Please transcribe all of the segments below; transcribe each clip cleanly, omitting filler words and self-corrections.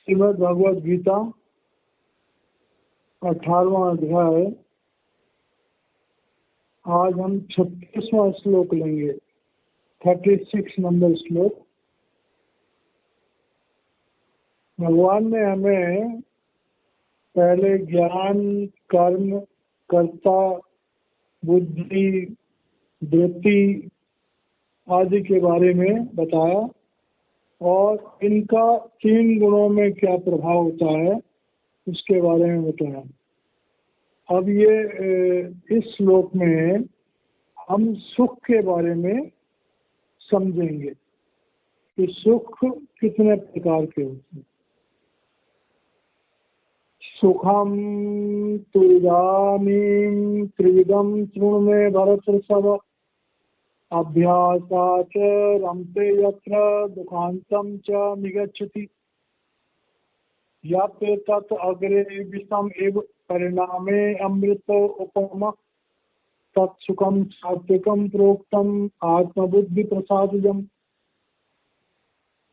श्रीमद् भगवद गीता 18वां अध्याय। आज हम 36वां श्लोक लेंगे, 36 नंबर श्लोक। भगवान ने हमें पहले ज्ञान, कर्म, कर्ता, बुद्धि, वृत्ति आदि के बारे में बताया और इनका 3 गुणों में क्या प्रभाव होता है उसके बारे में बताया। अब ये इस श्लोक में हम सुख के बारे में समझेंगे कि सुख कितने प्रकार के होते हैं। सुखम तु इदानीं त्रिविधं शृणु मे भरतर्षभ, अभ्यासाच रमते यत्र दुखान्तं च निगच्छति, याते तत् अग्रे विषम एव परिणामे अमृत उपम, तत्सुखम सात्विकम प्रोक्तम आत्मबुद्धि प्रसादजम।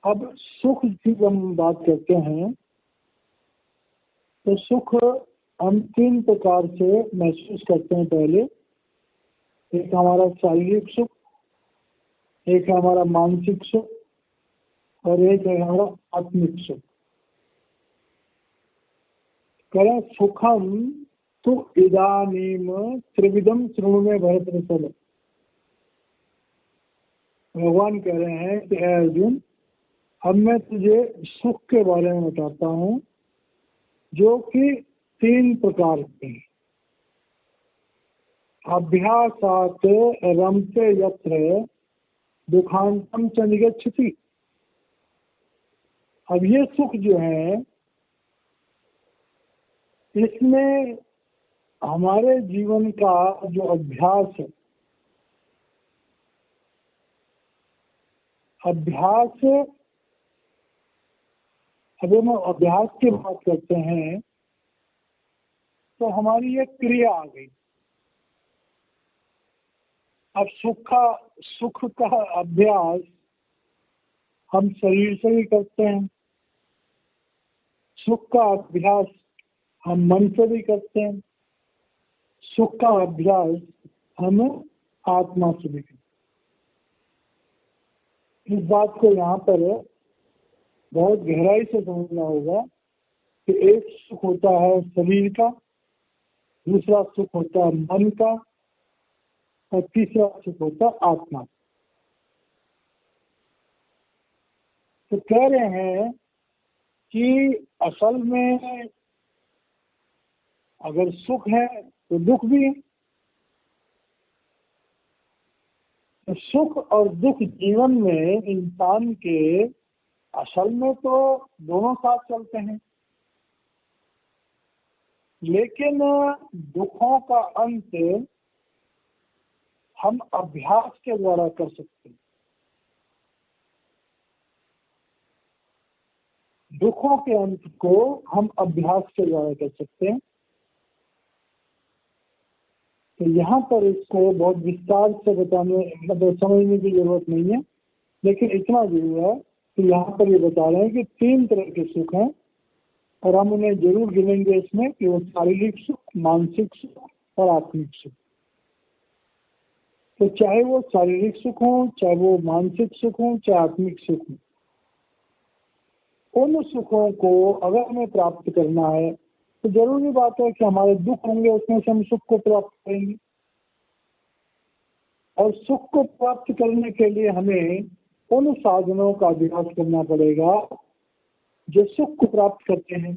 अब सुख की हम बात करते हैं तो सुख हम 3 प्रकार से महसूस करते हैं। पहले एक हमारा शारीरिक सुख, एक है हमारा मानसिक सुख और एक है हमारा आत्मिक सुख। करें सुखम तो इदानीम त्रिविधम शृणु मे भरतर्षभ। भगवान कह रहे हैं कि अर्जुन, अब मैं तुझे सुख के बारे में बताता हूँ जो कि 3 प्रकार के हैं। अभ्यासात रमते यत्र दुखांतम च निगच्छति। अब ये सुख जो है इसमें हमारे जीवन का जो अभ्यास है, अभ्यास, अगर हम अभ्यास की बात करते हैं तो हमारी एक क्रिया आ गई। अब सुख का अभ्यास हम शरीर से भी करते हैं, सुख का अभ्यास हम मन से भी करते हैं, सुख का अभ्यास हम आत्मा से भी करते हैं। इस बात को यहाँ पर बहुत गहराई से समझना होगा कि एक सुख होता है शरीर का, दूसरा सुख होता है मन का और तीसरा सुख होता है आत्मा। तो कह रहे हैं कि असल में अगर सुख है तो दुख भी है। तो सुख और दुख जीवन में इंसान के असल में तो दोनों साथ चलते हैं, लेकिन दुखों का अंत हम अभ्यास के द्वारा कर सकते हैं। दुखों के अंत को हम अभ्यास के द्वारा कर सकते हैं। तो यहाँ पर इसको बहुत विस्तार से बताने मतलब समझने की जरूरत नहीं है, लेकिन इतना जरूर है कि यहाँ पर ये बता रहे हैं कि 3 तरह के सुख हैं और हम उन्हें जरूर गिनेंगे इसमें कि वो शारीरिक सुख, मानसिक सुख और आत्मिक सुख। तो चाहे वो शारीरिक सुख हो, चाहे वो मानसिक सुख हो, चाहे आत्मिक सुख हो, उन सुखों को अगर हमें प्राप्त करना है तो जरूरी बात है कि हमारे दुख होंगे, उसमें से हम सुख को प्राप्त करेंगे। और सुख को प्राप्त करने के लिए हमें उन साधनों का अभ्यास करना पड़ेगा जो सुख को प्राप्त करते हैं।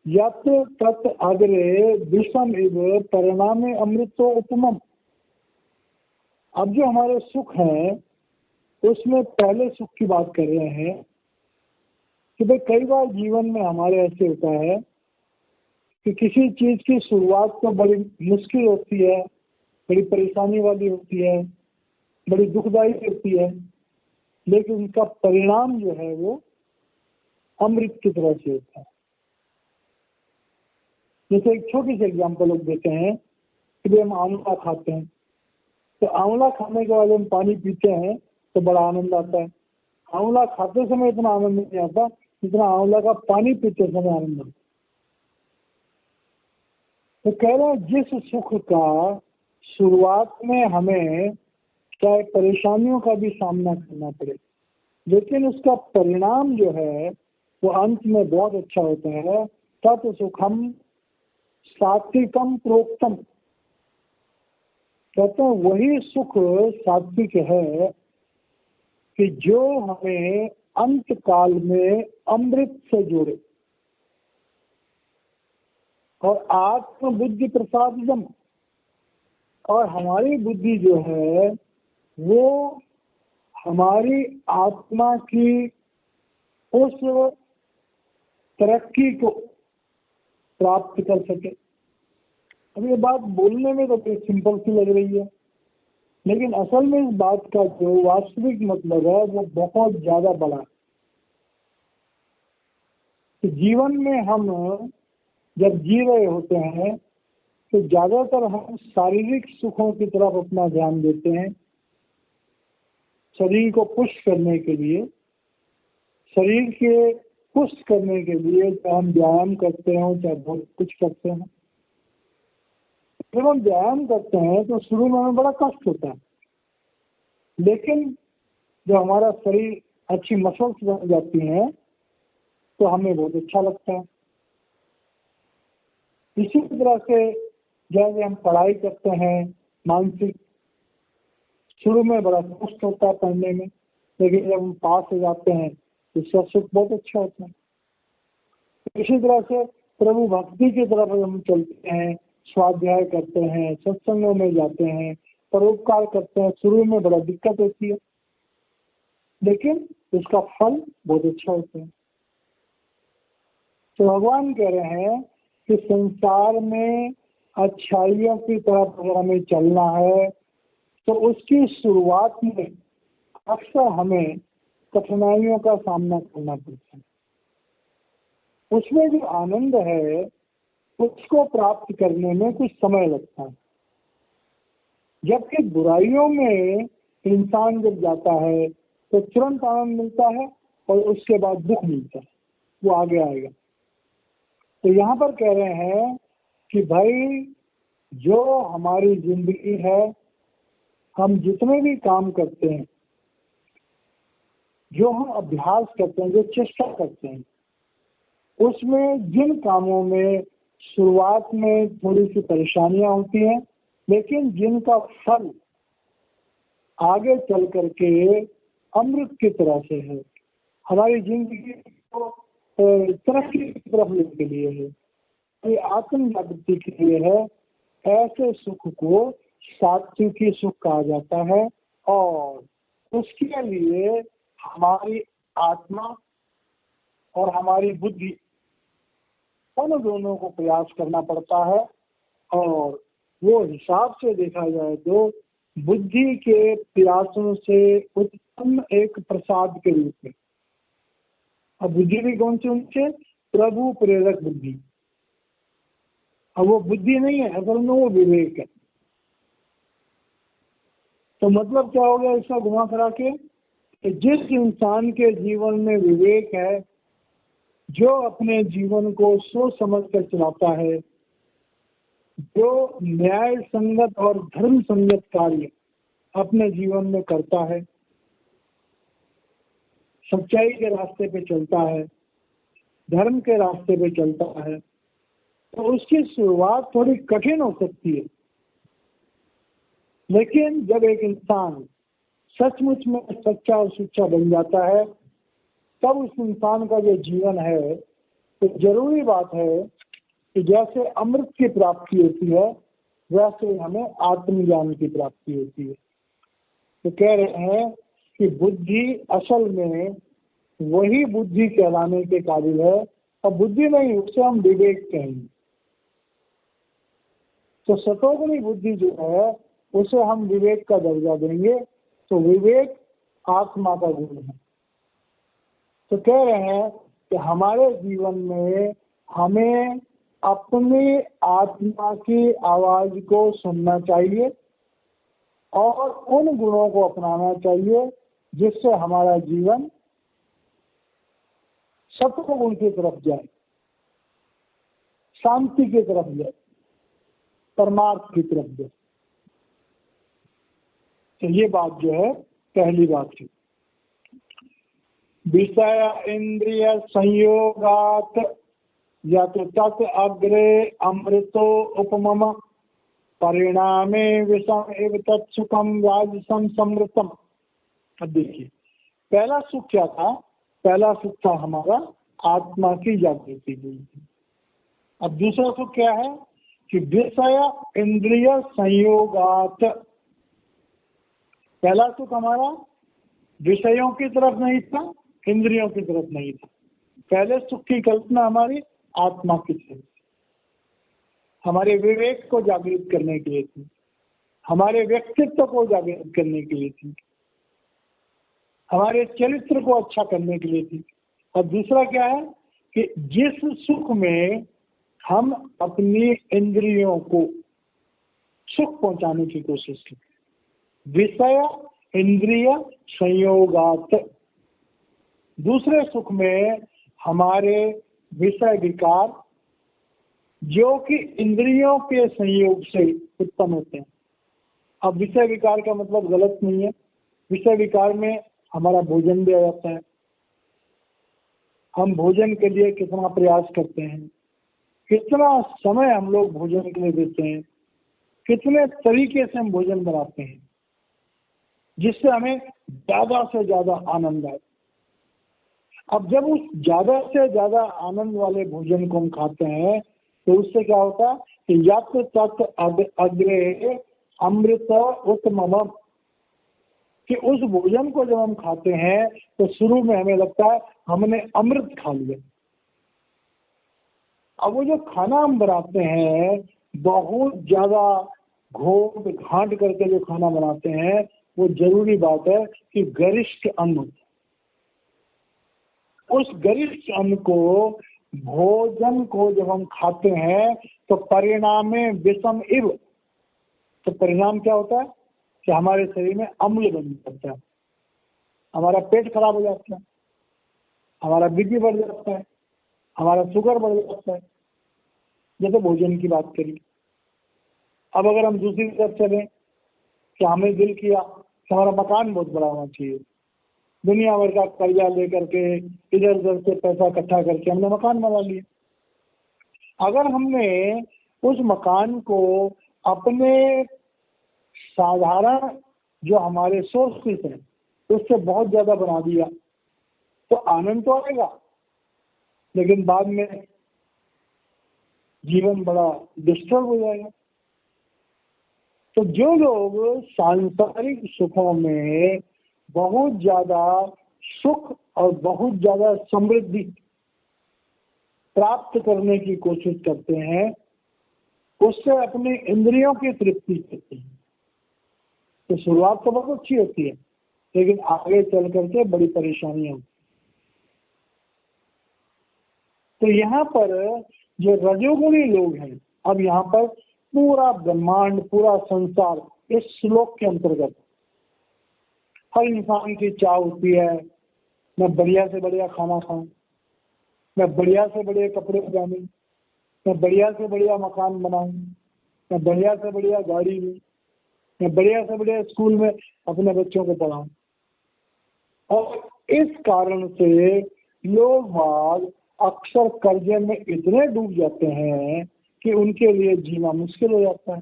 यत तत् अग्रे विषम इव परिणामे अमृतो उपमम। अब जो हमारे सुख हैं उसमें पहले सुख की बात कर रहे हैं कि भाई कई बार जीवन में हमारे ऐसे होता है कि किसी चीज की शुरुआत तो बड़ी मुश्किल होती है, बड़ी परेशानी वाली होती है, बड़ी दुखदायी होती है, लेकिन उनका परिणाम जो है वो अमृत की तरह से होता है। जैसे एक छोटी सी एग्जाम्पल लोग देते हैं कि भाई हम आंवला खाते हैं, तो आंवला खाने के बाद हम पानी पीते हैं तो बड़ा आनंद आता है। आंवला खाते समय इतना आनंद नहीं आता जितना आंवला का पानी पीते समय आनंद आता। तो कह रहे हैं जिस सुख का शुरुआत में हमें चाहे परेशानियों का भी सामना करना पड़े, लेकिन उसका परिणाम जो है वो अंत में बहुत अच्छा होता है। तत् सुखम सात्विकम प्रोक्तम, कहते हैं वही सुख सात्विक है कि जो हमें अंत काल में अमृत से जोड़े। और आत्म बुद्धि प्रसादम, और हमारी बुद्धि जो है वो हमारी आत्मा की उस तरक्की को प्राप्त कर सके। अब ये बात बोलने में तो सिंपल सी लग रही है, लेकिन असल में इस बात का जो वास्तविक मतलब है वो बहुत ज्यादा बड़ा है। तो जीवन में हम जब जी रहे होते हैं तो ज्यादातर हम शारीरिक सुखों की तरफ अपना ध्यान देते हैं, शरीर को पुष्ट करने के लिए, शरीर के पुष्ट करने के लिए चाहे हम व्यायाम करते हो चाहे बहुत कुछ करते हैं। जब हम व्यायाम करते हैं तो शुरू में हमें बड़ा कष्ट होता है, लेकिन जब हमारा शरीर अच्छी मसल्स बन जाती हैं तो हमें बहुत अच्छा लगता है। इसी तरह से जब हम पढ़ाई करते हैं, मानसिक शुरू में बड़ा कष्ट होता है पढ़ने में, लेकिन जब हम पास हो जाते हैं तो इसका सुख बहुत अच्छा होता है। इसी तरह से प्रभु भक्ति की तरफ हम चलते हैं, स्वाध्याय करते हैं, सत्संगों में जाते हैं, परोपकार करते हैं, शुरू में बड़ा दिक्कत होती है, लेकिन उसका फल बहुत अच्छा होता है। तो भगवान कह रहे हैं कि संसार में अच्छाइयों की तरफ अगर हमें चलना है तो उसकी शुरुआत में अक्सर हमें कठिनाइयों का सामना करना पड़ता है। उसमें जो आनंद है उसको प्राप्त करने में कुछ समय लगता है, जबकि बुराइयों में इंसान जब जाता है तो तुरंत आनंद मिलता है और उसके बाद दुख मिलता है, वो आगे आएगा। तो यहाँ पर कह रहे हैं कि भाई जो हमारी जिंदगी है, हम जितने भी काम करते हैं, जो हम अभ्यास करते हैं, जो चेष्टा करते हैं, उसमें जिन कामों में शुरुआत में थोड़ी सी परेशानियां होती हैं, लेकिन जिनका फल आगे चल करके अमृत की तरह से है, हमारी जिंदगी को तरक्की की तरफ लेने के लिए है, ये आत्म जागृति के लिए है। ऐसे सुख को सात्विकी सुख कहा जाता है और उसके लिए हमारी आत्मा और हमारी बुद्धि उन दोनों को प्रयास करना पड़ता है। और वो हिसाब से देखा जाए तो बुद्धि के प्रयासों से उत्पन्न एक प्रसाद के रूप में। अब बुद्धि भी कौन सी उनसे? प्रभु प्रेरक बुद्धि। अब वो बुद्धि नहीं है, असल में वो विवेक है। तो मतलब क्या हो गया इसका घुमा फिरा के? जिस इंसान के जीवन में विवेक है, जो अपने जीवन को सोच समझ कर चलाता है, जो न्याय संगत और धर्म संगत कार्य अपने जीवन में करता है, सच्चाई के रास्ते पे चलता है, धर्म के रास्ते पे चलता है, तो उसकी शुरुआत थोड़ी कठिन हो सकती है। लेकिन जब एक इंसान सचमुच में सच्चा और सुच्चा बन जाता है, तब उस इंसान का जो जीवन है, तो जरूरी बात है कि जैसे अमृत की प्राप्ति होती है वैसे हमें आत्मज्ञान की प्राप्ति होती है। तो कह रहे हैं कि बुद्धि असल में वही बुद्धि कहलाने के काबिल है, और बुद्धि नहीं, उसे हम विवेक कहेंगे। तो सतोगुणी बुद्धि जो है उसे हम विवेक का दर्जा देंगे। तो विवेक आत्मा का गुण है। तो कह रहे हैं कि हमारे जीवन में हमें अपनी आत्मा की आवाज को सुनना चाहिए और उन गुणों को अपनाना चाहिए जिससे हमारा जीवन सत्वगुण की तरफ जाए, शांति की तरफ जाए, परमार्थ की तरफ जाए। तो ये बात जो है पहली बात थी। विषय इंद्रिय संयोगात यत् तत् अग्रे अमृतो उपमम परिणामे विषम एव तत्सुखम राजसम समृतम। अब देखिए, पहला सुख क्या था? पहला सुख था हमारा आत्मा की जागृति हुई। अब दूसरा सुख क्या है कि विषय इंद्रिय संयोगात। पहला सुख हमारा विषयों की तरफ नहीं था, इंद्रियों की तरफ नहीं था। पहले सुख की कल्पना हमारी आत्मा की थी, हमारे विवेक को जागृत करने के लिए थी, हमारे व्यक्तित्व को जागृत करने के लिए थी, हमारे चरित्र को अच्छा करने के लिए थी। और दूसरा क्या है कि जिस सुख में हम अपनी इंद्रियों को सुख पहुंचाने की कोशिश करते, विषय इंद्रिय संयोगात। दूसरे सुख में हमारे विषय विकार जो कि इंद्रियों के संयोग से उत्पन्न होते हैं। अब विषय विकार का मतलब गलत नहीं है, विषय विकार में हमारा भोजन भी आ जाता है। हम भोजन के लिए कितना प्रयास करते हैं, कितना समय हम लोग भोजन के लिए देते हैं, कितने तरीके से हम भोजन बनाते हैं जिससे हमें ज्यादा से ज्यादा आनंद आए। अब जब उस ज्यादा से ज्यादा आनंद वाले भोजन को हम खाते हैं तो उससे क्या होता है कि यत् तत् अग्रे अमृत उत्तमम, कि उस भोजन को जब हम खाते हैं तो शुरू में हमें लगता है हमने अमृत खा लिया। अब वो जो खाना हम बनाते हैं, बहुत ज्यादा घोट घाट करके जो खाना बनाते हैं, वो जरूरी बात है कि गरिष्ठ अन्न, उस गरिष्ठ अन्न को, भोजन को जब हम खाते हैं तो परिणामे विषम इव, तो परिणाम क्या होता है कि हमारे शरीर में अम्ल बन जाता है, हमारा पेट खराब हो जाता है, हमारा बीपी बढ़ जाता है, हमारा शुगर बढ़ जाता है। जैसे भोजन की बात करी। अब अगर हम दूसरी तरफ चलें कि हमें दिल किया कि हमारा मकान बहुत बड़ा होना चाहिए, दुनिया भर का कर्जा लेकर के इधर उधर से पैसा इकट्ठा करके हमने मकान बना लिया। अगर हमने उस मकान को अपने साधारण जो हमारे सोर्सेस हैं उससे बहुत ज्यादा बना दिया तो आनंद तो आएगा, लेकिन बाद में जीवन बड़ा डिस्टर्ब हो जाएगा। तो जो लोग सांसारिक सुखों में बहुत ज्यादा सुख और बहुत ज्यादा समृद्धि प्राप्त करने की कोशिश करते हैं, उससे अपने इंद्रियों की तृप्ति करते हैं, तो शुरुआत तो बहुत अच्छी होती है, लेकिन आगे चल करके बड़ी परेशानियां होती। तो यहाँ पर जो रजोगुणी लोग हैं, अब यहाँ पर पूरा ब्रह्मांड, पूरा संसार इस श्लोक के अंतर्गत, हर इंसान की चाह होती है मैं बढ़िया से बढ़िया खाना खाऊं, मैं बढ़िया से बढ़िया कपड़े पहनूं, मैं बढ़िया से बढ़िया मकान बनाऊं, मैं बढ़िया से बढ़िया गाड़ी लूं, मैं बढ़िया से बढ़िया स्कूल में अपने बच्चों को पढ़ाऊं। और इस कारण से लोग बाग अक्सर कर्जे में इतने डूब जाते हैं कि उनके लिए जीना मुश्किल हो जाता है।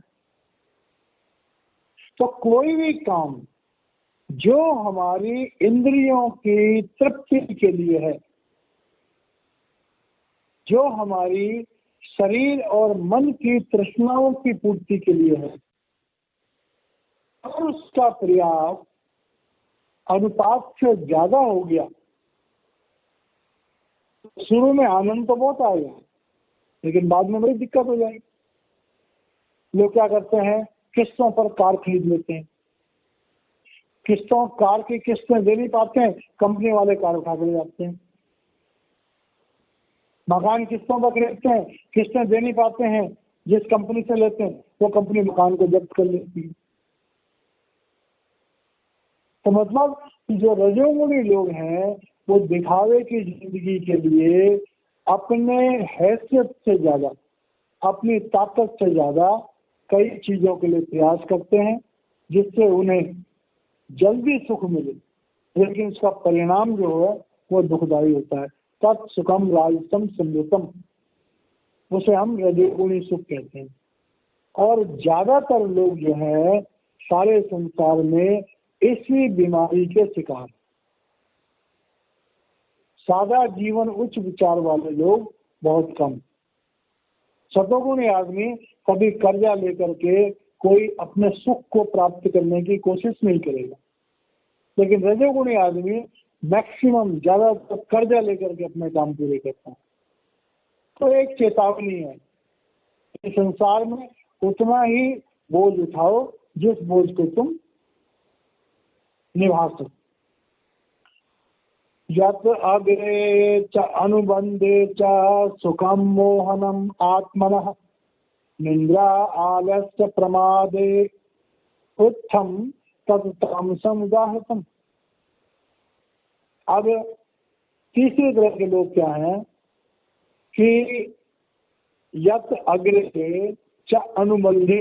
तो कोई भी काम जो हमारी इंद्रियों की तृप्ति के लिए है, जो हमारी शरीर और मन की तृष्णाओं की पूर्ति के लिए है, और उसका प्रयास अनुपात से ज्यादा हो गया, शुरू में आनंद तो बहुत आएगा लेकिन बाद में बड़ी दिक्कत हो जाएगी। लोग क्या करते हैं, किस्तों पर कार खरीद लेते हैं, किस्तों कार की किस्तें दे नहीं पाते हैं, कंपनी वाले कार उठा के ले जाते हैं। मकान किस्तों पर खरीदते हैं, किस्तें दे नहीं पाते हैं, जिस कंपनी से लेते हैं वो कंपनी मकान को जब्त कर लेती है। तो मतलब जो रजोगुणी लोग हैं वो दिखावे की जिंदगी के लिए अपने हैसियत से ज्यादा, अपनी ताकत से ज्यादा कई चीजों के लिए प्रयास करते हैं जिससे उन्हें जल्दी सुख मिले, लेकिन उसका परिणाम जो है वो दुखदायी होता है। तत् सुखम राजसम समृतम, उसे हम रजोगुणी सुख कहते हैं। और ज्यादातर लोग जो है सारे संसार में इसी बीमारी के शिकार। सादा जीवन उच्च विचार वाले लोग बहुत कम। सतोगुणी आदमी कभी कर्जा लेकर के कोई अपने सुख को प्राप्त करने की कोशिश नहीं करेगा, लेकिन रजोगुणी आदमी मैक्सिमम ज्यादातर कर्जा लेकर के अपने काम पूरे करता है। तो एक चेतावनी है कि संसार में उतना ही बोझ उठाओ जिस बोझ को तुम निभा सको। यत अग्रे च अनुबंधे च सुखम मोहनम आत्मनः निंद्रा आलस्य प्रमादे उत्थम तत्तामसम उदाहृतम। अब तीसरे तरह के लोग क्या हैं कि यत अग्रे च अनुबंधे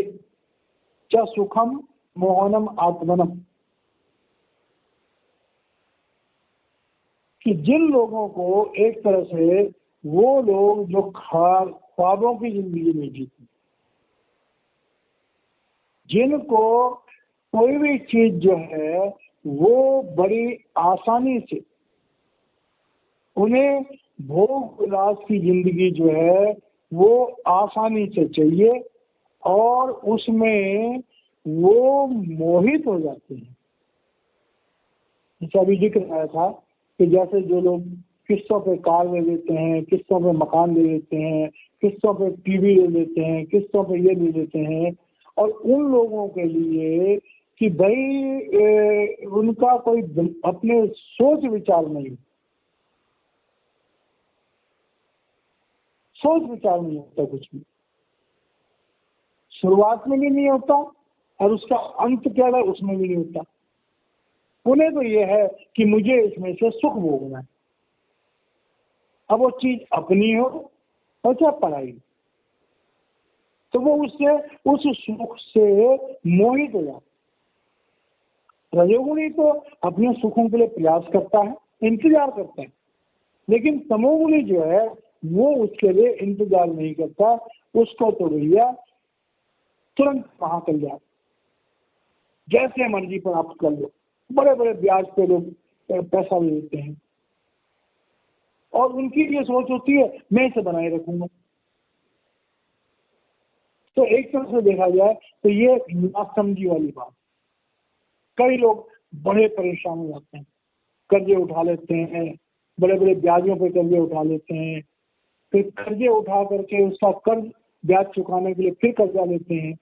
च सुखम मोहनम आत्मनम, कि जिन लोगों को एक तरह से वो लोग जो ख्वाबों की जिंदगी में जीते, जिनको कोई भी चीज जो है वो बड़ी आसानी से, उन्हें भोग विलास की जिंदगी जो है वो आसानी से चाहिए और उसमें वो मोहित हो जाते हैं। जैसे अभी जिक्र आया था कि जैसे जो लोग किस्तों पे कार ले लेते हैं, किस्तों पे मकान ले लेते हैं, किस्तों पे टीवी ले लेते हैं, किस्तों पे ये ले लेते हैं, और उन लोगों के लिए कि भाई उनका कोई अपने सोच विचार नहीं, सोच विचार नहीं होता कुछ भी, शुरुआत में भी नहीं होता और उसका अंत क्या है उसमें भी नहीं होता। उन्हें तो ये है कि मुझे इसमें से सुख भोगना है। अब वो चीज अपनी हो और चाहे पढ़ाई, तो वो उससे उस सुख से मोहित हो जाता। रजोगुणी तो अपने सुखों के लिए प्रयास करता है, इंतजार करता है, लेकिन तमोगुणी जो है वो उसके लिए इंतजार नहीं करता, उसको तो भैया तुरंत महाकल्याण जैसे मर्जी प्राप्त कर लो। बड़े बड़े ब्याज पे लोग पैसा ले लेते हैं और उनकी ये सोच होती है मैं इसे बनाए रखूंगा। तो एक तरह से देखा जाए तो ये नासमझी वाली बात। कई लोग बड़े परेशान हो जाते हैं, कर्जे उठा लेते हैं, बड़े बड़े ब्याजों पे कर्जे उठा लेते हैं, फिर कर्जे उठा करके उसका कर्ज ब्याज चुकाने के लिए फिर कर्जा लेते हैं।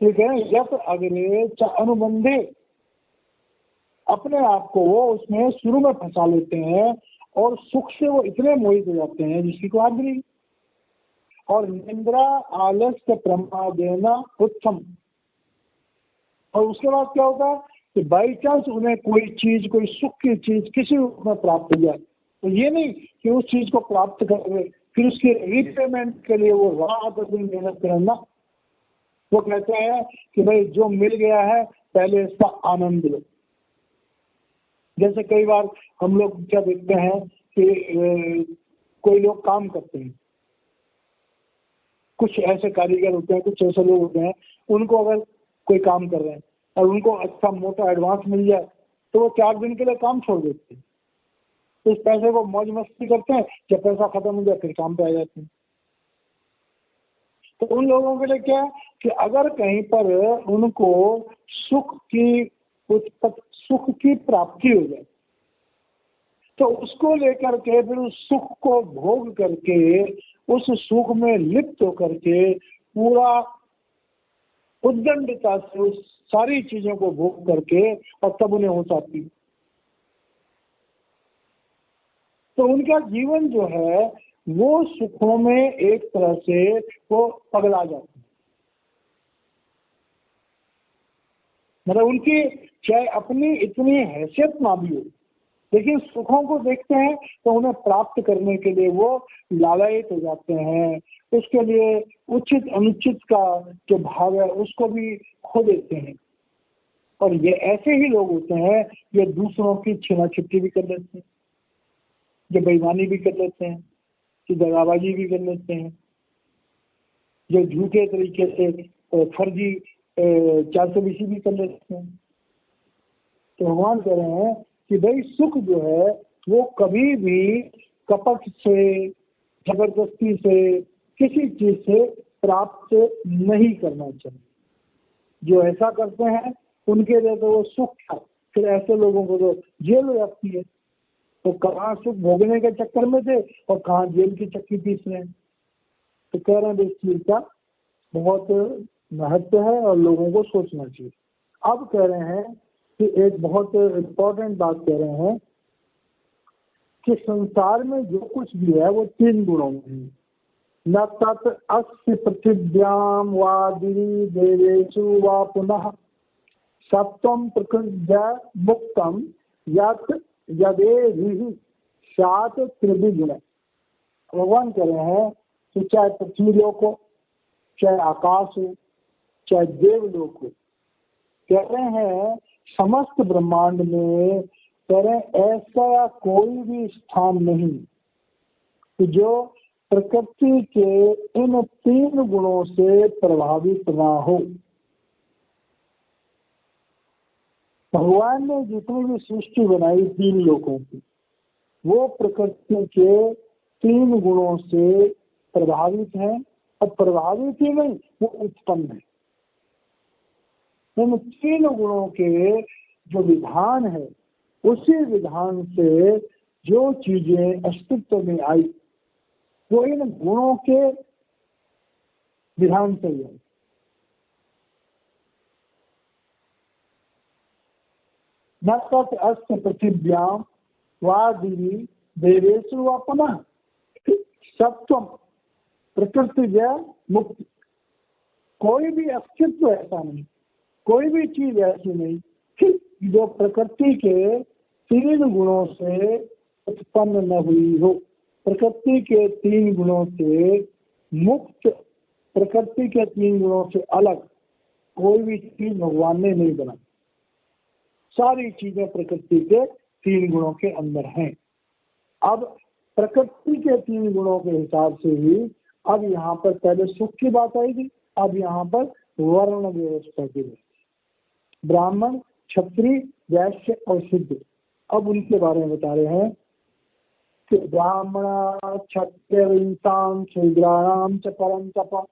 ठीक है, यत अग्रे च अनुबंधे, अपने आप को वो उसमें शुरू में फंसा लेते हैं और सुख से वो इतने मोहित हो जाते हैं जिसकी कोई हद नहीं। और निंद्रा आलस्य प्रमादेना उत्तम, और उसके बाद क्या होता है कि बाई चांस उन्हें कोई चीज, कोई सुख की चीज किसी रूप में प्राप्त हो जाए, तो ये नहीं कि उस चीज को प्राप्त कर फिर उसके रिपेमेंट के लिए वो रात दिन मेहनत करना। वो कहते हैं कि भाई जो मिल गया है पहले इसका आनंद लो। जैसे कई बार हम लोग क्या देखते हैं कि कोई लोग काम करते हैं, कुछ ऐसे कारीगर होते हैं, कुछ ऐसे लोग होते हैं, उनको अगर कोई काम कर रहे हैं और उनको अच्छा मोटा एडवांस मिल जाए तो वो 4 दिन के लिए काम छोड़ देते हैं, तो इस पैसे को मौज मस्ती करते हैं, जब पैसा खत्म हो जाए फिर काम पे आ जाते हैं। तो उन लोगों के लिए क्या है कि अगर कहीं पर उनको सुख की प्राप्ति हो जाए तो उसको लेकर के फिर उस सुख को भोग करके, उस सुख में लिप्त होकर के पूरा उद्दंडता से उस सारी चीजों को भोग करके और तब उन्हें होश आती है। तो उनका जीवन जो है वो सुखों में एक तरह से वो पगला जाता है। मतलब उनकी चाहे अपनी इतनी हैसियत ना भी हो, लेकिन सुखों को देखते हैं तो उन्हें प्राप्त करने के लिए वो लालायित हो जाते हैं, उसके लिए उचित अनुचित का जो भाव है उसको भी खो देते हैं। और ये ऐसे ही लोग होते हैं जो दूसरों की छीना छिपटी भी कर लेते हैं, जो बेईमानी भी कर लेते हैं, जो दगाबाजी भी कर लेते हैं, जो झूठे तरीके से फर्जी 420 भी कर लेते हैं। तो भगवान कह रहे हैं कि भाई सुख जो है वो कभी भी कपट से, जबरदस्ती से, किसी चीज से प्राप्त नहीं करना चाहिए। जो ऐसा करते हैं उनके लिए तो वो सुख था, फिर ऐसे लोगों को तो जेल हो जाती है। तो कहाँ सुख भोगने के चक्कर में थे और कहाँ जेल की चक्की पीस रहे हैं। तो कह रहे हैं इस चीज का बहुत महत्व है और लोगों को सोचना चाहिए। अब कह रहे हैं कि एक बहुत इम्पोर्टेंट बात कह रहे हैं कि संसार में जो कुछ भी है वो 3 गुणों में है। न तत् अस्य पृथिव्याम वा दिवि देवेषु वा पुनः सत्वं प्रकृत्या मुक्तम यत् यदेभिः स्यात् त्रिविगुण। भगवान कह रहे हैं कि चाहे पृथ्वी लोक हो, चाहे आकाश हो, चाहे देवलोक हो, कह रहे हैं समस्त ब्रह्मांड में कह रहे हैं ऐसा कोई भी स्थान नहीं कि जो प्रकृति के इन 3 गुणों से प्रभावित ना हो। भगवान ने जितनी भी सृष्टि बनाई 3 लोकों की, वो प्रकृति के 3 गुणों से प्रभावित है। और प्रभावित ही नहीं, वो उत्पन्न है। इन 3 गुणों के जो विधान है उसी विधान से जो चीजें अस्तित्व में आई वो इन गुणों के विधान से ही है। न तत् अस्य पृथिव्याम वा दिवि देवेषु वा पुनः सत्वम प्रकृतिजय मुक्ति। कोई भी अस्तित्व ऐसा नहीं, कोई भी चीज ऐसी नहीं कि जो प्रकृति के 3 गुणों से उत्पन्न न हुई हो। प्रकृति के 3 गुणों से मुक्त, प्रकृति के 3 गुणों से अलग कोई भी चीज भगवान ने नहीं बनाई। सारी चीजें प्रकृति के 3 गुणों के अंदर हैं। अब प्रकृति के 3 गुणों के हिसाब से ही अब यहाँ पर पहले सुख की बात आएगी, अब यहाँ पर वर्ण व्यवस्था की बात। ब्राह्मण, क्षत्रिय, वैश्य और शूद्र, अब उनके बारे में बता रहे हैं कि ब्राह्मण क्षत्रियं शूद्राणाम च परम तप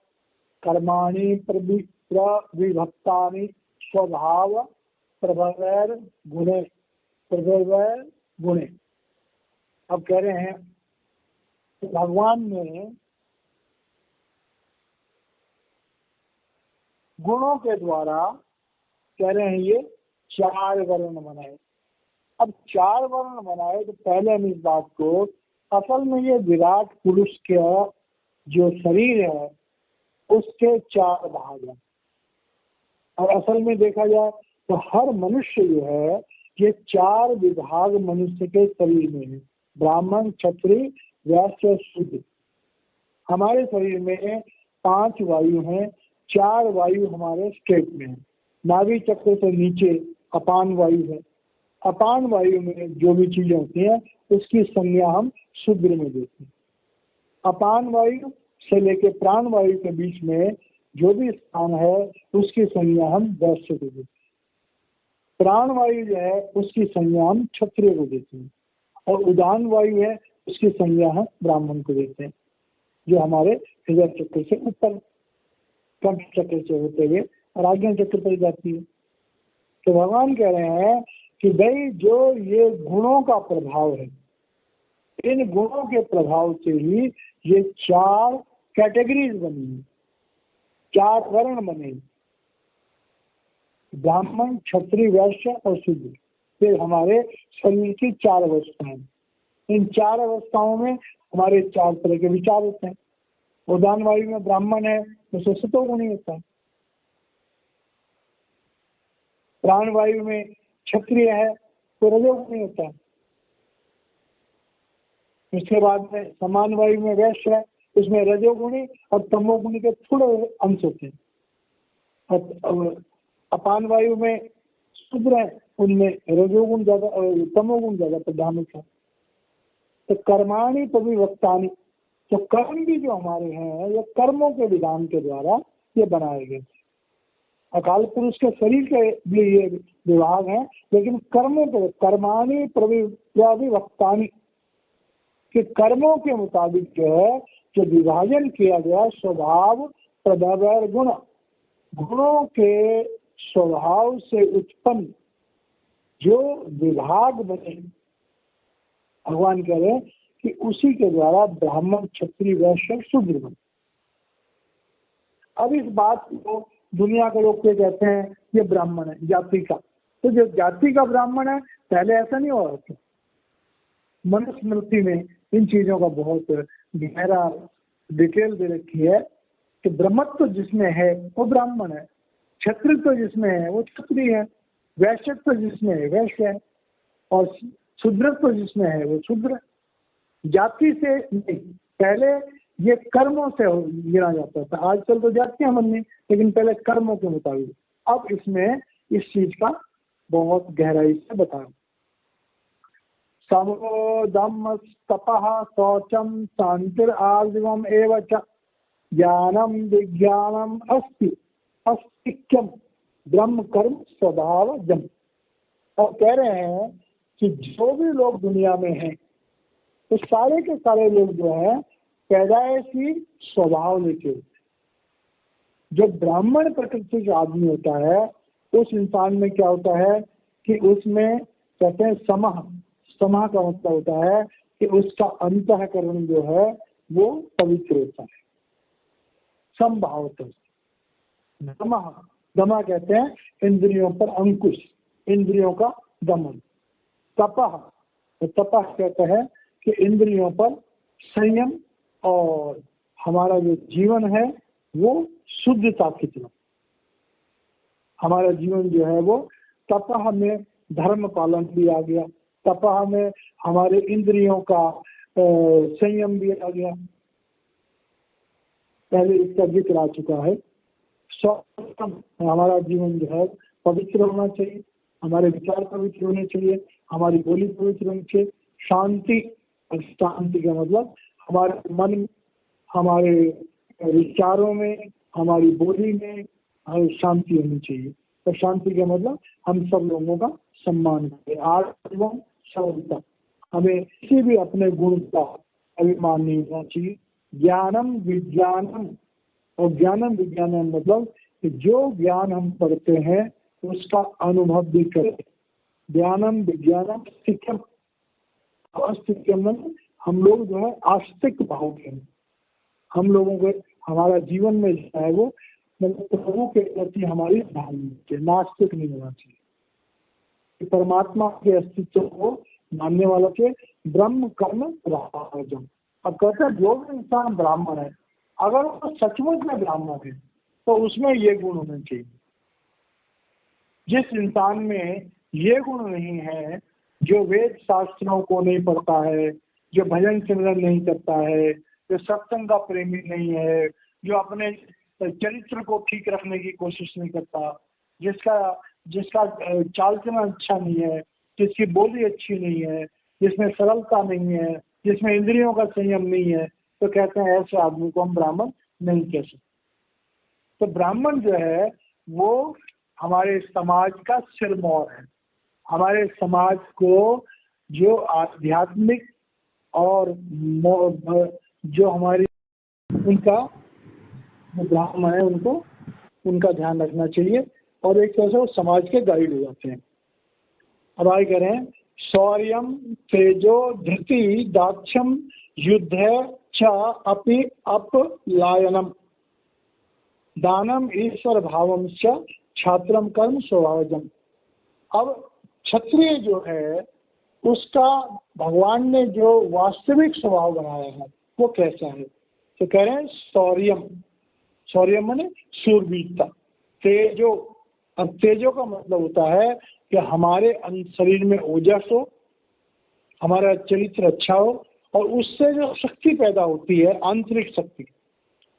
कर्माणि प्रविभक्तानि स्वभाव प्रभवैर गुणे। अब कह रहे हैं कि भगवान ने गुणों के द्वारा कह रहे हैं ये 4 वर्ण बनाए। अब 4 वर्ण बनाए तो पहले हम इस बात को, असल में ये विराट पुरुष का जो शरीर है उसके 4 भाग हैं। और असल में देखा जाए तो हर मनुष्य जो है ये 4 विभाग मनुष्य के शरीर में है। ब्राह्मण, क्षत्रिय, वैश्य, शूद्र। हमारे शरीर में 5 वायु हैं, 4 वायु हमारे स्टेट में है। नाभि चक्र से नीचे अपान वायु है। अपान वायु में जो भी चीजें होती हैं उसकी संज्ञा हम शूद्र में देते हैं। अपान वायु से लेकर प्राण वायु के बीच में जो भी स्थान है उसकी संज्ञा हम वैश्य को देते हैं। प्राण वायु जो है उसकी संज्ञा हम क्षत्रिय को देते हैं। और उदान वायु है उसकी संज्ञा हम ब्राह्मण को देते हैं, जो हमारे हृदय चक्र से ऊपर कंठ चक्र से होते हुए और आज्ञा चक्र पर जाती है। तो भगवान कह रहे हैं कि भाई जो ये गुणों का प्रभाव है, इन गुणों के प्रभाव से ही ये 4 कैटेगरीज बनी है, 4 वर्ण बने, ब्राह्मण, क्षत्रिय, वैश्य और शूद्र। फिर हमारे शरीर की 4 अवस्थाएं। इन 4 अवस्थाओं में हमारे 4 तरह के विचार होते हैं। उदान वायु में ब्राह्मण है तो सतोगुणी होता है। प्राणवायु में क्षत्रिय है तो रजोगुणी होता है। उसके बाद में समान वायु में वैश्य है, उसमें रजोगुणी और तमोगुणी के थोड़े अंश होते हैं। और अपान वायु में शूद्र है, उनमें रजोगुण ज्यादा तमोगुण ज्यादा प्रधानित है। तो कर्माणि तविवक्तानि, तो कर्म भी जो हमारे हैं ये कर्मों के विधान के द्वारा ये बनाए गए। अकाल पुरुष के शरीर के भी ये विभाग है, लेकिन कर्मों के कर्माणि प्रविवक्तानि कि कर्मों के मुताबिक जो है जो विभाजन किया गया स्वभाव प्रभाव गुण, गुणों के स्वभाव से उत्पन्न जो विभाग बने, भगवान कह रहे हैं कि उसी के द्वारा ब्राह्मण क्षत्रिय वैश्य शूद्र बने। अब इस बात को दुनिया के लोग क्या कहते हैं, ये ब्राह्मण है जाति का। तो जो जाति का ब्राह्मण है, पहले ऐसा नहीं हुआ था। मनुस्मृति में इन चीजों का बहुत गहरा डिटेल दे रखी है कि ब्रह्मत्व जिसमें है वो ब्राह्मण है, क्षत्रित्व जिसमें है वो क्षत्रिय है, वैश्यत्व जिसमें है वैश्य है, और शूद्रत्व जिसमें है वो शूद्र। जाति से नहीं, पहले ये कर्मों से गिना जाता था। आजकल तो जातियां बननी, लेकिन पहले कर्मों के मुताबिक। अब इसमें इस चीज का बहुत गहराई से बताया। समोदम तपः शौचम शांतिर आर्जवम एवं च ज्ञानम विज्ञानम अस्ति अस्तिक्यम ब्रह्म कर्म स्वभाव जम। और कह रहे हैं कि जो भी लोग दुनिया में हैं तो सारे के सारे लोग जो है पैदाइशी स्वभाव लेके होते हैं। जो ब्राह्मण प्रकृति का आदमी होता है उस इंसान में क्या होता है कि उसमें कहते हैं समह, समह का मतलब होता है कि उसका अंतःकरण जो है वो पवित्र होता है, समभाव होता है। दमः, दमा कहते हैं इंद्रियों पर अंकुश, इंद्रियों का दमन। तपः, तो तपः कहते हैं कि इंद्रियों पर संयम, और हमारा जो जीवन है वो शुद्धता की तरफ, हमारा जीवन जो है वो तपः में धर्म पालन भी आ गया, तपः में हमारे इंद्रियों का संयम भी आ गया। पहले इसका जिक्र आ चुका है। हमारा जीवन जो है पवित्र होना चाहिए, हमारे विचार पवित्र होने चाहिए, हमारी बोली पवित्र होनी चाहिए। शांति, और शांति का मतलब हमारे मन, हमारे विचारों में, हमारी बोली में शांति होनी चाहिए। तो शांति का मतलब हम सब लोगों का सम्मान करें। आर्जवम सरलता, हमें किसी भी अपने गुण का अभिमान नहीं होना चाहिए। ज्ञानम विज्ञानम, और ज्ञानम विज्ञानम मतलब कि जो ज्ञान हम पढ़ते हैं उसका अनुभव भी करें। ज्ञानम विज्ञानम सिक्खम, अस्तिक्यम हम लोग जो है आस्तिक भाव के हैं। हम लोगों के हमारा जीवन में जो है वो मतलब प्रभु के प्रति हमारी भावना, नास्तिक नहीं होना चाहिए। परमात्मा के अस्तित्व को मानने वालों के ब्रह्म कर्म राजम। अब कहते हैं जो भी इंसान ब्राह्मण है, अगर वो सचमुच में ब्राह्मण है तो उसमें ये गुण होने चाहिए। जिस इंसान में ये गुण नहीं है, जो वेद शास्त्रों को नहीं पढ़ता है, जो भजन सिमरन नहीं करता है, जो सत्संग का प्रेमी नहीं है, जो अपने चरित्र को ठीक रखने की कोशिश नहीं करता, जिसका चाल चलन अच्छा नहीं है, जिसकी बोली अच्छी नहीं है, जिसमें सरलता नहीं है, जिसमें इंद्रियों का संयम नहीं है, तो कहते हैं ऐसे आदमी को हम ब्राह्मण नहीं कह सकते। तो ब्राह्मण जो है वो हमारे समाज का सिरमौर है। हमारे समाज को जो आध्यात्मिक और जो हमारी उनका जो ब्राह्मण है उनको उनका ध्यान रखना चाहिए, और एक तरह से वो समाज के गाइड हो जाते हैं। अब आगे कह रहे हैं शौर्यम तेजो धृति दाक्ष्यम युद्ध च अपि अपलायनम दानम ईश्वर भावम च छात्रम कर्म स्वभावजम। अब क्षत्रिय जो है उसका भगवान ने जो वास्तविक स्वभाव बनाया है वो कैसा है, तो कह रहे हैं शौर्यम, शौर्य माने शूरवीरता, तेजो अब तेजो का मतलब होता है कि हमारे शरीर में ओजस हो, हमारा चरित्र अच्छा हो, और उससे जो शक्ति पैदा होती है, आंतरिक शक्ति,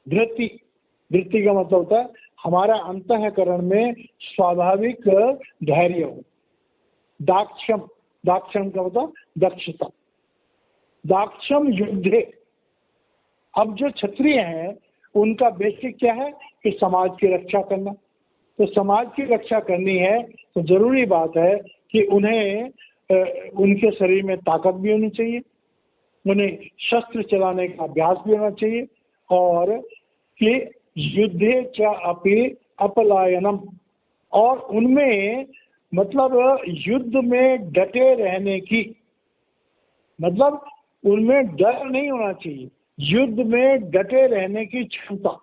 धृति, धृति का मतलब होता है हमारा अंतःकरण में स्वाभाविक धैर्य हो। दाक्षम, दाक्षम का मतलब दक्षता, दाक्षम युद्धे। अब जो क्षत्रिय हैं उनका बेसिक क्या है कि समाज की रक्षा करना। तो समाज की रक्षा करनी है तो जरूरी बात है कि उन्हें उनके शरीर में ताकत भी होनी चाहिए, उन्हें शस्त्र चलाने का अभ्यास भी होना चाहिए, और कि युद्धे च अपि अपलायनम, और उनमें मतलब युद्ध में डटे रहने की, मतलब उनमें डर नहीं होना चाहिए, युद्ध में डटे रहने की क्षमता।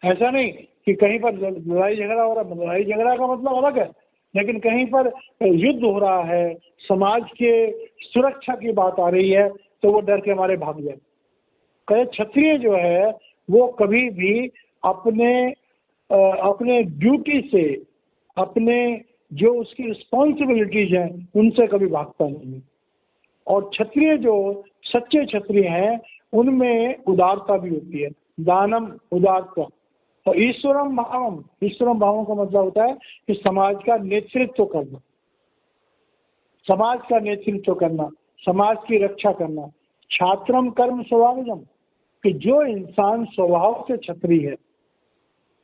ऐसा नहीं कि कहीं पर लड़ाई झगड़ा हो रहा है, लड़ाई झगड़ा का मतलब अलग है, लेकिन कहीं पर युद्ध हो रहा है, समाज के सुरक्षा की बात आ रही है, तो वो डर के मारे भाग जाए। कहे क्षत्रिय जो है वो कभी भी अपने ड्यूटी से, अपने जो उसकी रिस्पॉन्सिबिलिटीज हैं उनसे कभी भागता नहीं है। और क्षत्रिय जो सच्चे क्षत्रिय हैं उनमें उदारता भी होती है, दानम, उदारता। और ईश्वरम भावम, ईश्वरम भावम का मतलब होता है कि समाज का नेतृत्व करना, समाज का नेतृत्व करना, समाज की रक्षा करना। छात्रम कर्म स्वभावजम, कि जो इंसान स्वभाव से क्षत्रिय है,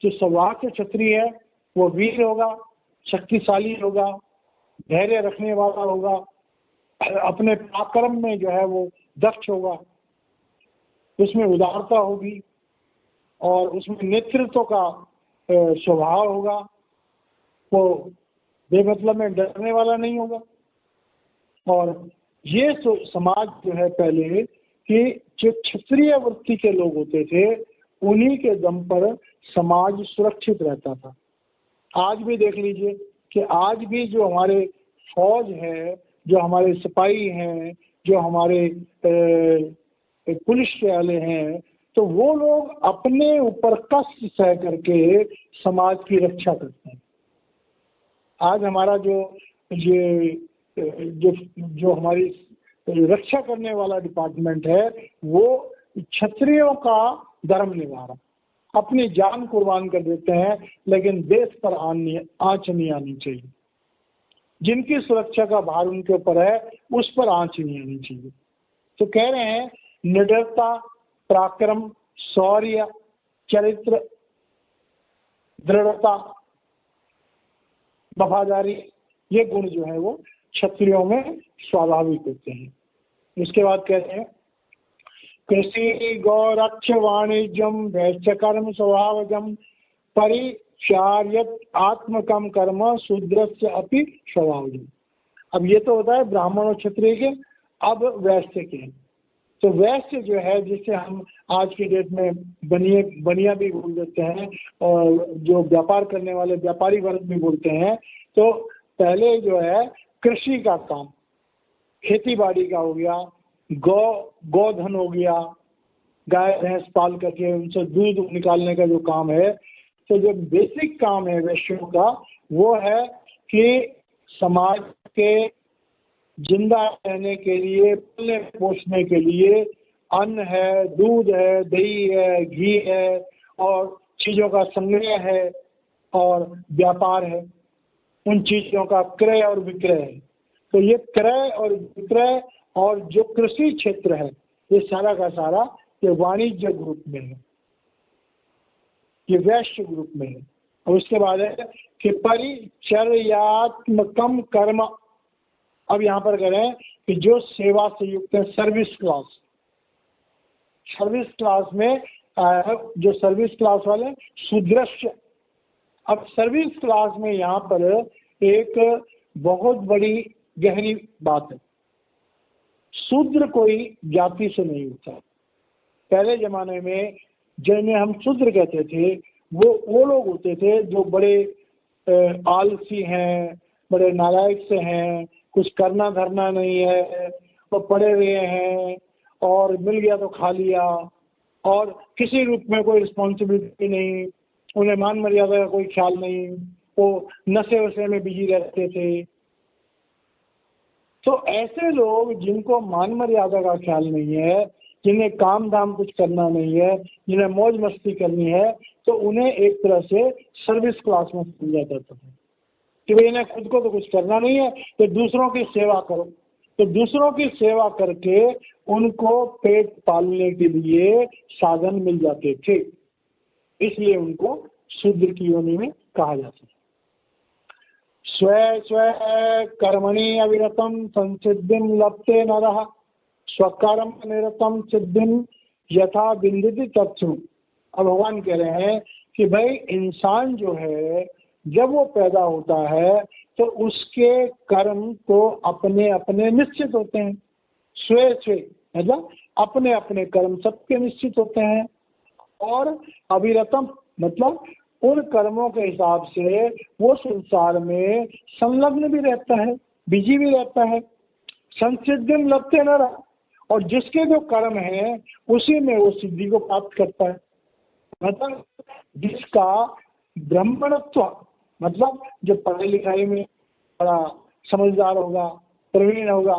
जो स्वभाव से क्षत्रिय है वो वीर होगा, शक्तिशाली होगा, धैर्य रखने वाला होगा, अपने पराक्रम में जो है वो दक्ष होगा, उसमें उदारता होगी, और उसमें नेतृत्व का स्वभाव होगा, वो बेमतलब में डरने वाला नहीं होगा। और ये समाज जो है पहले कि जो क्षत्रिय वृत्ति के लोग होते थे उन्हीं के दम पर समाज सुरक्षित रहता था। आज भी देख लीजिए कि आज भी जो हमारे फौज है, जो हमारे सिपाही हैं, जो हमारे पुलिस वाले हैं, तो वो लोग अपने ऊपर कष्ट सह करके समाज की रक्षा करते हैं। आज हमारा ये जो हमारी रक्षा करने वाला डिपार्टमेंट है वो क्षत्रियों का धर्म निभा रहा, अपनी जान कुर्बान कर देते हैं, लेकिन देश पर आंच नहीं आनी चाहिए। जिनकी सुरक्षा का भार उनके ऊपर है उस पर आंच नहीं आनी चाहिए। तो कह रहे हैं निडरता, पराक्रम, शौर्य, चरित्र, दृढ़ता, वफादारी, ये गुण जो है वो क्षत्रियों में स्वाभाविक होते हैं। इसके बाद कहते हैं कृषि गौरक्ष वाणिज्यम वैश्य कर्म स्वभावजम परिचार्यत आत्मकम कर्म शूद्रस्य अपि स्वभावजम। अब ये तो होता है ब्राह्मण और क्षत्रिय के, अब वैश्य के। तो वैश्य जो है जिसे हम आज की डेट में बनिया भी बोल देते हैं, और जो व्यापार करने वाले व्यापारी वर्ग भी बोलते हैं, तो पहले जो है कृषि का काम, खेती बाड़ी का हो गया, गोधन हो गया, गाय भैंस पाल करके उनसे दूध निकालने का जो काम है, तो जो बेसिक काम है वैश्यों का वो है कि समाज के जिंदा रहने के लिए, पालने पोषने के लिए अन्न है, दूध है, दही है, घी है, और चीज़ों का संग्रह है, और व्यापार है, उन चीज़ों का क्रय और विक्रय है। तो ये क्रय और विक्रय और जो कृषि क्षेत्र है ये सारा का सारा ये वाणिज्य ग्रुप में है, ये वैश्य ग्रुप में है। और उसके बाद है कि परिचर्यात्मकम कर्म। अब यहाँ पर कह रहे हैं कि जो सेवा से युक्त है, सर्विस क्लास, सर्विस क्लास में जो सर्विस क्लास वाले शूद्रस्य। अब सर्विस क्लास में यहाँ पर एक बहुत बड़ी गहरी बात है, शूद्र कोई जाति से नहीं होता। पहले जमाने में जिन्हें हम शूद्र कहते थे वो लोग होते थे जो बड़े आलसी हैं, बड़े नालायक से हैं, कुछ करना धरना नहीं है, वो पड़े हुए हैं और मिल गया तो खा लिया, और किसी रूप में कोई रिस्पॉन्सिबिलिटी नहीं, उन्हें मान मर्यादा का कोई ख्याल नहीं, वो नशे वशे में बिजी रहते थे। तो ऐसे लोग जिनको मान मर्यादा का ख्याल नहीं है, जिन्हें काम धाम कुछ करना नहीं है, जिन्हें मौज मस्ती करनी है, तो उन्हें एक तरह से सर्विस क्लास में समझा जाता है कि भाई इन्हें खुद को तो कुछ करना नहीं है, तो दूसरों की सेवा करो। तो दूसरों की सेवा करके उनको पेट पालने के लिए साधन मिल जाते थे, इसलिए उनको शूद्र की योनि में कहा जाता है। स्वे स्वे कर्मणि अविरतम संसिद्धिं लप्ते नरः स्वकर्म निरतम सिद्धिं यथा बिंदति तत्सु। अब भगवान कह रहे हैं कि भाई इंसान जो है जब वो पैदा होता है तो उसके कर्म तो अपने अपने निश्चित होते हैं। स्वे स्वे मतलब अपने अपने कर्म सबके निश्चित होते हैं, और अविरतम मतलब उन कर्मों के हिसाब से वो संसार में संलग्न भी रहता है, बिजी भी रहता है। संसिद्धिं लप्ते नरः, और जिसके जो कर्म है उसी में वो सिद्धि को प्राप्त करता है। मतलब जिसका ब्राह्मणत्व, मतलब जो पढ़ाई लिखाई में बड़ा समझदार होगा, प्रवीण होगा।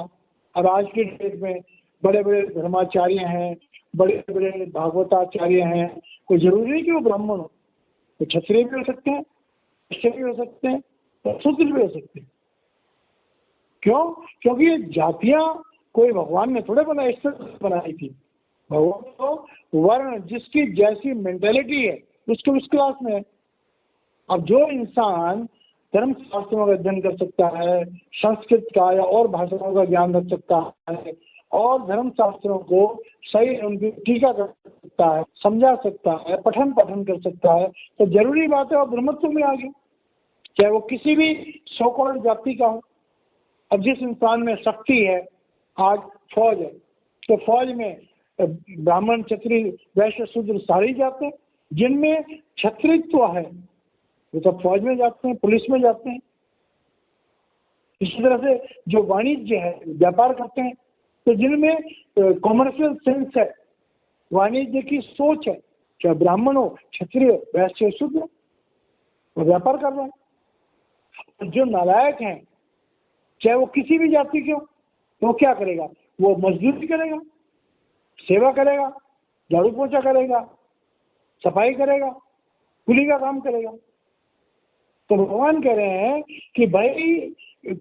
और आज की डेट में बड़े बड़े धर्माचार्य हैं, बड़े बड़े भागवताचार्य हैं, कोई जरूरी नहीं कि वो ब्राह्मण हो, तो क्षत्रिय भी हो सकते हैं, वैश्य भी हो सकते हैं, तो शूद्र भी हो सकते हैं। क्यों? क्योंकि ये जातियां कोई भगवान ने थोड़े बनाई थी। भगवान तो वर्ण जिसकी जैसी मेंटेलिटी है उसको उस क्लास में है। अब जो इंसान धर्म शास्त्रों का अध्ययन कर सकता है, संस्कृत का या और भाषाओं का ज्ञान रख सकता है, और धर्म शास्त्रों को सही उनकी टीका कर सकता है, समझा सकता है, पठन कर सकता है, तो जरूरी बात है वो ब्रह्मत्व में आ गया, चाहे वो किसी भी सो कॉल्ड जाति का हो। अब जिस इंसान में शक्ति है, आज फौज है, तो फौज में ब्राह्मण क्षत्रिय वैश्य शूद्र सारे जाते हैं। जिनमें क्षत्रित्व है वो तो फौज में जाते हैं, पुलिस में जाते हैं। इसी तरह से जो वाणिज्य है, व्यापार करते हैं, तो जिनमें कॉमर्शियल सेंस है, वाणिज्य की सोच है, चाहे ब्राह्मण हो, क्षत्रिय, वैश्य, शूद्र, वो व्यापार कर रहे हैं। जो नालायक हैं, चाहे वो किसी भी जाति के हो, तो वो क्या करेगा? वो मजदूरी करेगा, सेवा करेगा, झाड़ू पोछा करेगा, सफाई करेगा, कुली का काम करेगा। तो भगवान कह रहे हैं कि भाई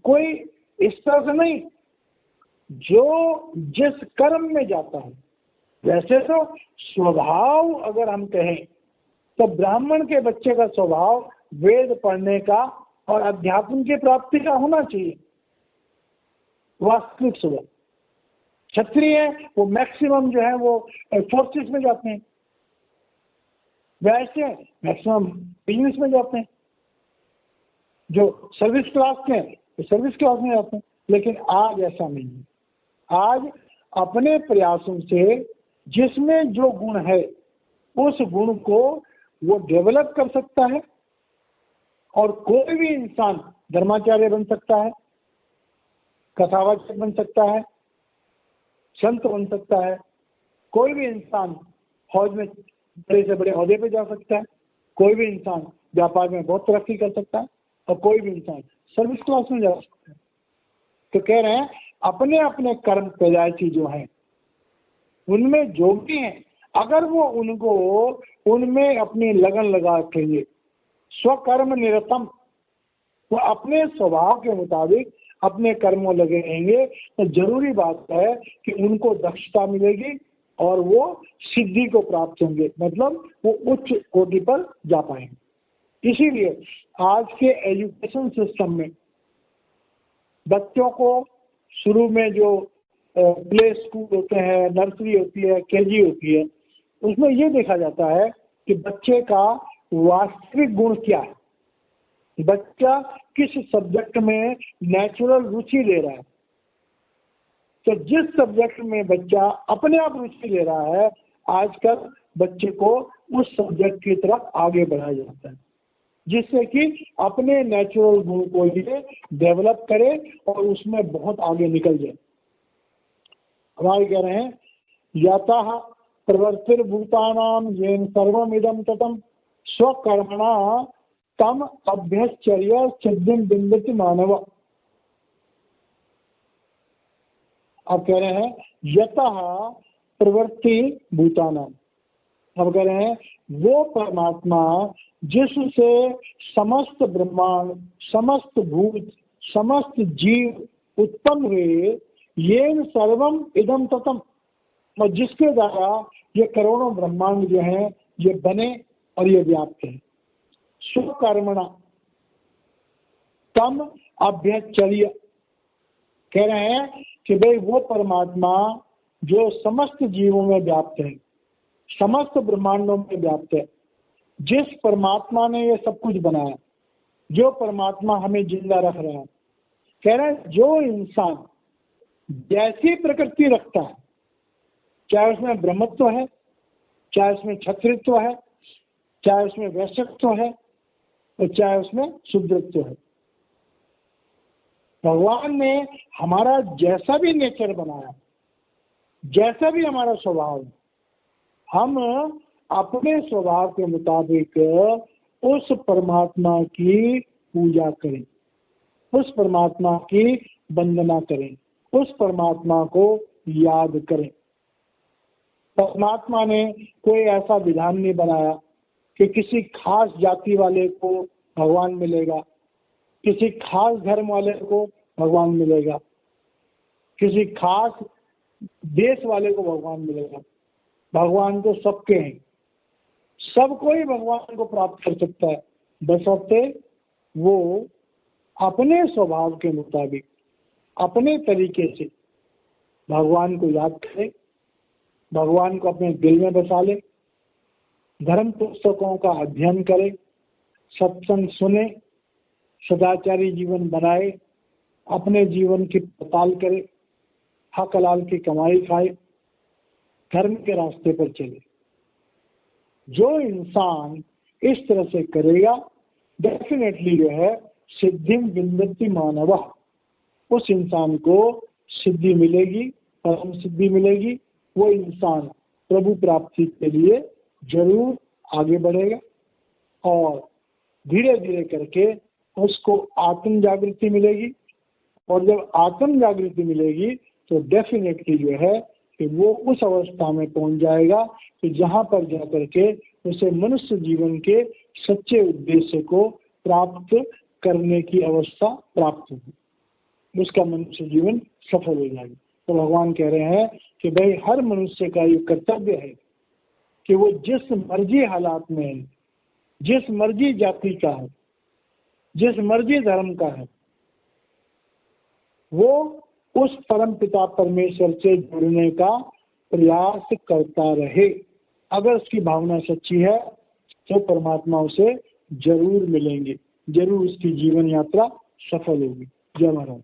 कोई इस तरह से नहीं, जो जिस कर्म में जाता है। वैसे तो स्वभाव अगर हम कहें तो ब्राह्मण के बच्चे का स्वभाव वेद पढ़ने का और अध्यात्म की प्राप्ति का होना चाहिए, वास्तविक स्वभाव। क्षत्रिय है वो मैक्सिमम जो है वो फोर्सेस में जाते हैं, वैसे मैक्सिमम बिजनेस में जाते हैं, जो सर्विस क्लास के हैं तो सर्विस क्लास में जाते हैं। लेकिन आज ऐसा नहीं है। आज अपने प्रयासों से जिसमें जो गुण है उस गुण को वो डेवलप कर सकता है, और कोई भी इंसान धर्माचार्य बन सकता है, कथावाचक बन सकता है, संत बन सकता है। कोई भी इंसान फौज में बड़े से बड़े ओहदे पे जा सकता है, कोई भी इंसान व्यापार में बहुत तरक्की कर सकता है, और कोई भी इंसान सर्विस क्लास में जा सकता है। तो कह रहे हैं अपने अपने कर्म पैदाइशी जो हैं उनमें जो भी हैं, अगर वो उनको उनमें अपनी लगन लगा रखेंगे, स्वकर्म निरतम, वो अपने स्वभाव के मुताबिक अपने कर्मों लगे रहेंगे, तो जरूरी बात है कि उनको दक्षता मिलेगी और वो सिद्धि को प्राप्त होंगे, मतलब वो उच्च कोटि पर जा पाएंगे। इसीलिए आज के एजुकेशन सिस्टम में बच्चों को शुरू में जो प्ले स्कूल होते हैं, नर्सरी होती है, केजी होती है, उसमें ये देखा जाता है कि बच्चे का वास्तविक गुण क्या है, बच्चा किस सब्जेक्ट में नेचुरल रुचि ले रहा है। तो जिस सब्जेक्ट में बच्चा अपने आप रुचि ले रहा है, आजकल बच्चे को उस सब्जेक्ट की तरफ आगे बढ़ाया जाता है, जिससे कि अपने नेचुरल गुण को ये डेवलप करे और उसमें बहुत आगे निकल जाए। हमारे कह रहे हैं यतः प्रवर्तिर्भूतानां येन सर्वमिदं ततम् स्वकर्मणा तम अभ्यश्चर्य सिद्धिम बिंदति मानव। अब कह रहे हैं यतः प्रवृत्ति भूतानाम। अब कह रहे हैं वो परमात्मा जिससे समस्त ब्रह्मांड, समस्त भूत, समस्त जीव उत्पन्न हुए, येन सर्वम इदम ततम, और जिसके द्वारा ये करोड़ों ब्रह्मांड जो हैं ये बने और ये व्याप्त है। स्वकर्मणा तम अभ्यचर्य, कह रहे हैं कि भाई वो परमात्मा जो समस्त जीवों में व्याप्त है, समस्त ब्रह्मांडों में व्याप्त है, जिस परमात्मा ने ये सब कुछ बनाया, जो परमात्मा हमें जिंदा रख रहा है, कह रहे हैं जो इंसान जैसी प्रकृति रखता है, चाहे उसमें ब्रह्मत्व है, चाहे उसमें क्षत्रित्व है, चाहे उसमें वैश्यत्व है, और चाहे उसमें शूद्रत्व है, भगवान ने हमारा जैसा भी नेचर बनाया, जैसा भी हमारा स्वभाव है, हम अपने स्वभाव के मुताबिक उस परमात्मा की पूजा करें, उस परमात्मा की वंदना करें, उस परमात्मा को याद करें। परमात्मा ने कोई ऐसा विधान नहीं बनाया कि किसी खास जाति वाले को भगवान मिलेगा, किसी खास धर्म वाले को भगवान मिलेगा, किसी खास देश वाले को भगवान मिलेगा। भगवान तो सबके हैं, सबको ही भगवान को प्राप्त कर सकता है, बशर्ते वो अपने स्वभाव के मुताबिक अपने तरीके से भगवान को याद करे, भगवान को अपने दिल में बसा ले, धर्म पुस्तकों का अध्ययन करे, सत्संग सुने, सदाचारी जीवन बनाए, अपने जीवन की पड़ताल करे, हक हलाल की कमाई खाए, धर्म के रास्ते पर चले। जो इंसान इस तरह से करेगा डेफिनेटली जो है सिद्धिम विंदति मानव, उस इंसान को सिद्धि मिलेगी, परम सिद्धि मिलेगी। वो इंसान प्रभु प्राप्ति के लिए जरूर आगे बढ़ेगा और धीरे धीरे करके उसको आत्म जागृति मिलेगी, और जब आत्म जागृति मिलेगी तो डेफिनेटली जो है कि वो उस अवस्था में पहुंच जाएगा कि जहां पर जाकर के उसे मनुष्य जीवन के सच्चे उद्देश्य को प्राप्त करने की अवस्था प्राप्त होगी, उसका मनुष्य जीवन सफल हो जाएगा। तो भगवान कह रहे हैं कि भाई हर मनुष्य का ये कर्तव्य है कि वो जिस मर्जी हालात में है, जिस मर्जी जाति का है, जिस मर्जी धर्म का है, वो उस परम पिता परमेश्वर से जुड़ने का प्रयास करता रहे। अगर उसकी भावना सच्ची है तो परमात्मा उसे जरूर मिलेंगे, जरूर उसकी जीवन यात्रा सफल होगी। जय महाराज।